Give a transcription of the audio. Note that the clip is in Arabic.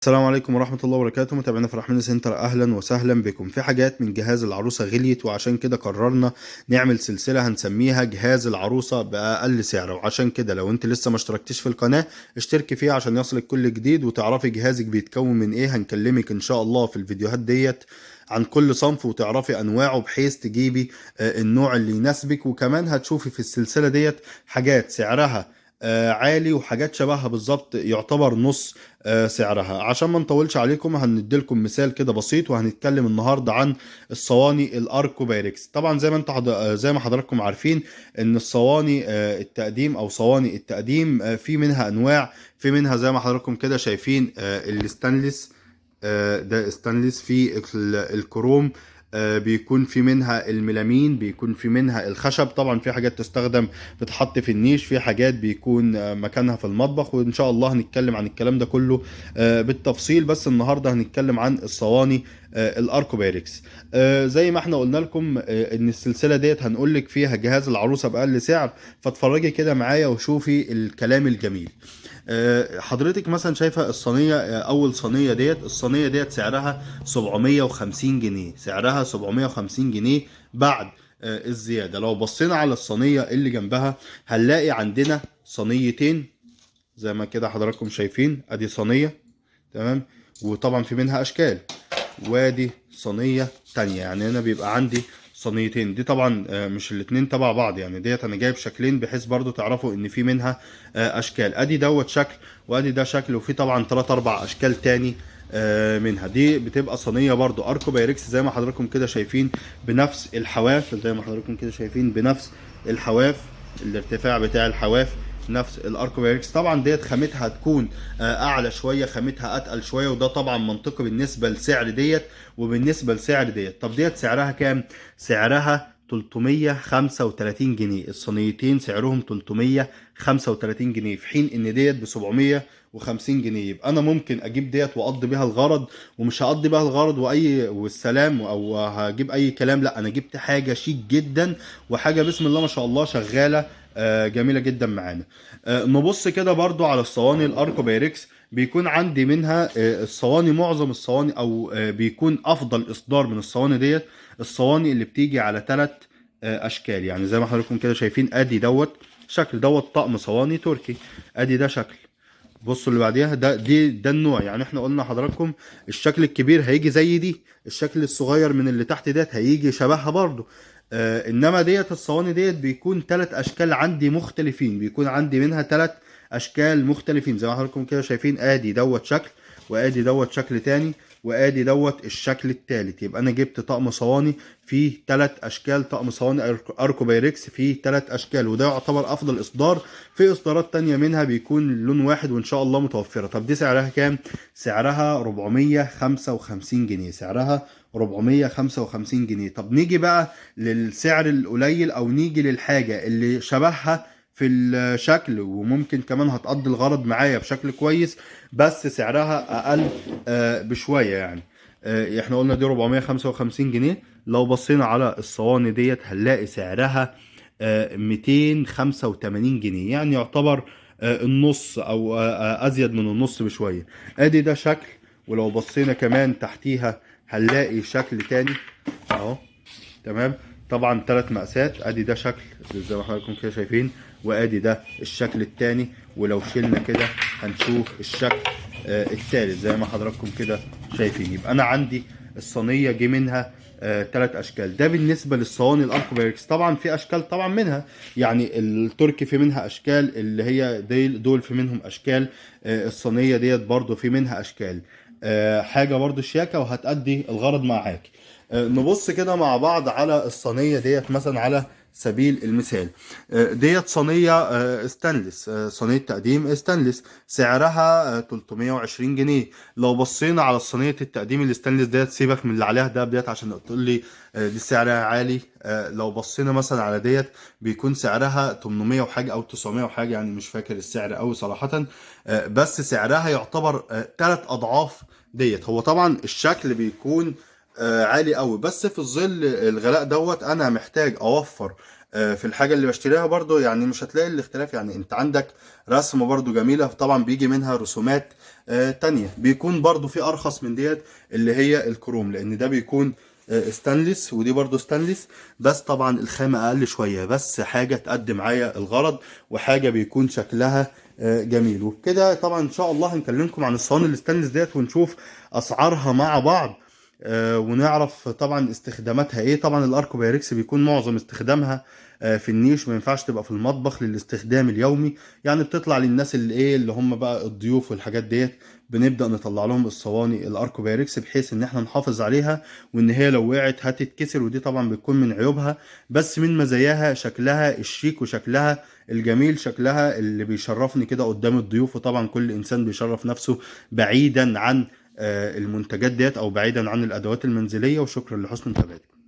السلام عليكم ورحمة الله وبركاته. متابعينا في رحمن سنتر، أهلا وسهلا بكم. في حاجات من جهاز العروسة غليت، وعشان كده قررنا نعمل سلسلة هنسميها جهاز العروسة بأقل سعر. وعشان كده لو انت لسه ما اشتركتش في القناة اشتركي فيها عشان يصلك كل جديد وتعرفي جهازك بيتكون من ايه. هنكلمك ان شاء الله في الفيديوهات ديت عن كل صنف وتعرفي انواعه بحيث تجيبي النوع اللي يناسبك. وكمان هتشوفي في السلسلة ديت حاجات سعرها عالي وحاجات شبهها بالظبط يعتبر نص سعرها. عشان ما نطولش عليكم هنديلكم مثال كده بسيط، وهنتكلم النهارده عن الصواني الاركو بايركس. طبعا زي ما انت زي ما حضراتكم عارفين ان الصواني التقديم او صواني التقديم في منها انواع. في منها زي ما حضراتكم كده شايفين الستانلس، ده استانلس. في الكروم بيكون في منها الميلامين، بيكون في منها الخشب. طبعا في حاجات تستخدم بتحط في النيش، في حاجات بيكون مكانها في المطبخ، وان شاء الله هنتكلم عن الكلام ده كله بالتفصيل. بس النهارده هنتكلم عن الصواني الاركو بايركس. زي ما احنا قلنا لكم ان السلسله ديت هنقول لك فيها جهاز العروسه باقل سعر، فاتفرجي كده معايا وشوفي الكلام الجميل. حضرتك مثلا شايفه الصينيه، اول صينيه ديت، الصينيه ديت سعرها 750 جنيه، سعرها 750 جنيه بعد الزياده. لو بصينا على الصينيه اللي جنبها هنلاقي عندنا صينيتين زي ما كده حضراتكم شايفين. ادي صينيه، تمام، وطبعا في منها اشكال. وادي صينيه تانية، يعني انا بيبقى عندي صينيتين. دي طبعا مش الاتنين تبع بعض، يعني ديت انا جايب شكلين بحيث برضو تعرفوا ان في منها اشكال. ادي دوت شكل وادي ده شكل، وفي طبعا 3 4 اشكال تاني منها. دي بتبقى صينيه برضو اركو بايركس زي ما حضراتكم كده شايفين، بنفس الحواف. زي ما حضراتكم كده شايفين بنفس الحواف، الارتفاع بتاع الحواف نفس الاركو بايركس. طبعا ديت خامتها هتكون اعلى شويه، خامتها اتقل شويه، وده طبعا منطقي بالنسبه لسعر ديت وبالنسبه لسعر ديت. طب ديت سعرها كام؟ سعرها 335 جنيه. الصينيتين سعرهم 335 جنيه، في حين ان ديت ب 750 جنيه. يبقى انا ممكن اجيب ديت واقضي بيها الغرض، ومش هقضي بيها الغرض والسلام او هجيب اي كلام. لا، انا جبت حاجه شيك جدا وحاجه بسم الله ما شاء الله شغاله جميله جدا معانا. نبص كده برضو على الصواني الاركو بايركس. بيكون عندي منها الصواني، معظم الصواني او بيكون افضل اصدار من الصواني ديت الصواني اللي بتيجي على 3 اشكال. يعني زي ما حضراتكم كده شايفين، ادي دوت شكل، دوت طقم صواني تركي. ادي ده شكل، بصوا اللي بعديها ده النوع. يعني احنا قلنا لحضراتكم الشكل الكبير هيجي زي دي، الشكل الصغير من اللي تحت ديت هيجي شبهها برضو. انما ديت الصواني ديت بيكون 3 اشكال عندي مختلفين، بيكون عندي منها 3 اشكال مختلفين. زي ما حضراتكم كده شايفين، ادي دوت شكل، وادي دوت شكل تاني، وادي دوت الشكل التالت. يبقى انا جبت طقم صواني فيه 3 اشكال، طقم صواني اركو بايركس فيه 3 اشكال، وده يعتبر افضل اصدار. في اصدارات تانية منها بيكون لون واحد وان شاء الله متوفرة. طب دي سعرها كام؟ سعرها 455 جنيه، سعرها 455 جنيه. طب نيجي بقى للسعر القليل، او نيجي للحاجة اللي شبهها في الشكل وممكن كمان هتقضي الغرض معايا بشكل كويس، بس سعرها اقل بشوية يعني. احنا قلنا دي 455 جنيه. لو بصينا على الصواني ديت هنلاقي سعرها 285 جنيه، يعني يعتبر النص او ازيد من النص بشوية. ادي ده شكل، ولو بصينا كمان تحتيها هنلاقي شكل تاني اهو، تمام. طبعا 3 مقاسات. ادي ده شكل زي ما حضراتكم كده شايفين، وادي ده الشكل التاني. ولو شلنا كده هنشوف الشكل التالت زي ما حضراتكم كده شايفين. يبقى انا عندي الصينيه جه منها 3 اشكال. ده بالنسبه للصواني الاركو بايركس. طبعا في اشكال طبعا منها، يعني التركي في منها اشكال، اللي هي دول في منهم اشكال. الصينيه ديت برضو في منها اشكال. حاجه برضو شياكه وهتأدي الغرض معاك. نبص كده مع بعض على الصينية ديت مثلا على سبيل المثال. ديت صينية ستانلس، صينية تقديم ستانلس، سعرها 320 جنيه. لو بصينا على صينية التقديم الستانلس ديت، سيبك من اللي عليها ده ديت عشان تقول لي دي سعرها عالي. لو بصينا مثلا على ديت بيكون سعرها 800 وحاجة او 900 وحاجة، يعني مش فاكر السعر قوي صراحة. بس سعرها يعتبر 3 اضعاف ديت. هو طبعا الشكل بيكون عالي قوي، بس في ظل الغلاء دوت انا محتاج اوفر في الحاجة اللي بشتريها برضو يعني مش هتلاقي الاختلاف. يعني انت عندك رسم برضو جميلة، طبعا بيجي منها رسومات تانية بيكون برضو في ارخص من ديت، اللي هي الكروم، لان ده بيكون ستانلس، ودي برضو ستانلس، بس طبعا الخامة اقل شوية، بس حاجة تقدم معايا الغرض، وحاجة بيكون شكلها جميل. وبكده طبعا ان شاء الله هنكلمكم عن الصواني الستانلس ديت ونشوف اسعارها مع بعض، ونعرف طبعا استخداماتها ايه. طبعا الاركو بايركس بيكون معظم استخدامها في النيش، ما ينفعش تبقى في المطبخ للاستخدام اليومي، يعني بتطلع للناس اللي ايه اللي هم بقى الضيوف والحاجات ديت، بنبدأ نطلع لهم الصواني الاركو بايركس بحيث ان احنا نحافظ عليها، وان هي لو وقعت هتتكسر، ودي طبعا بتكون من عيوبها. بس من مزاياها شكلها الشيك وشكلها الجميل، شكلها اللي بيشرفني كده قدام الضيوف. وطبعا كل انسان بيشرف نفسه بعيدا عن المنتجات ديت او بعيدا عن الادوات المنزليه. وشكرا لحسن متابعتكم.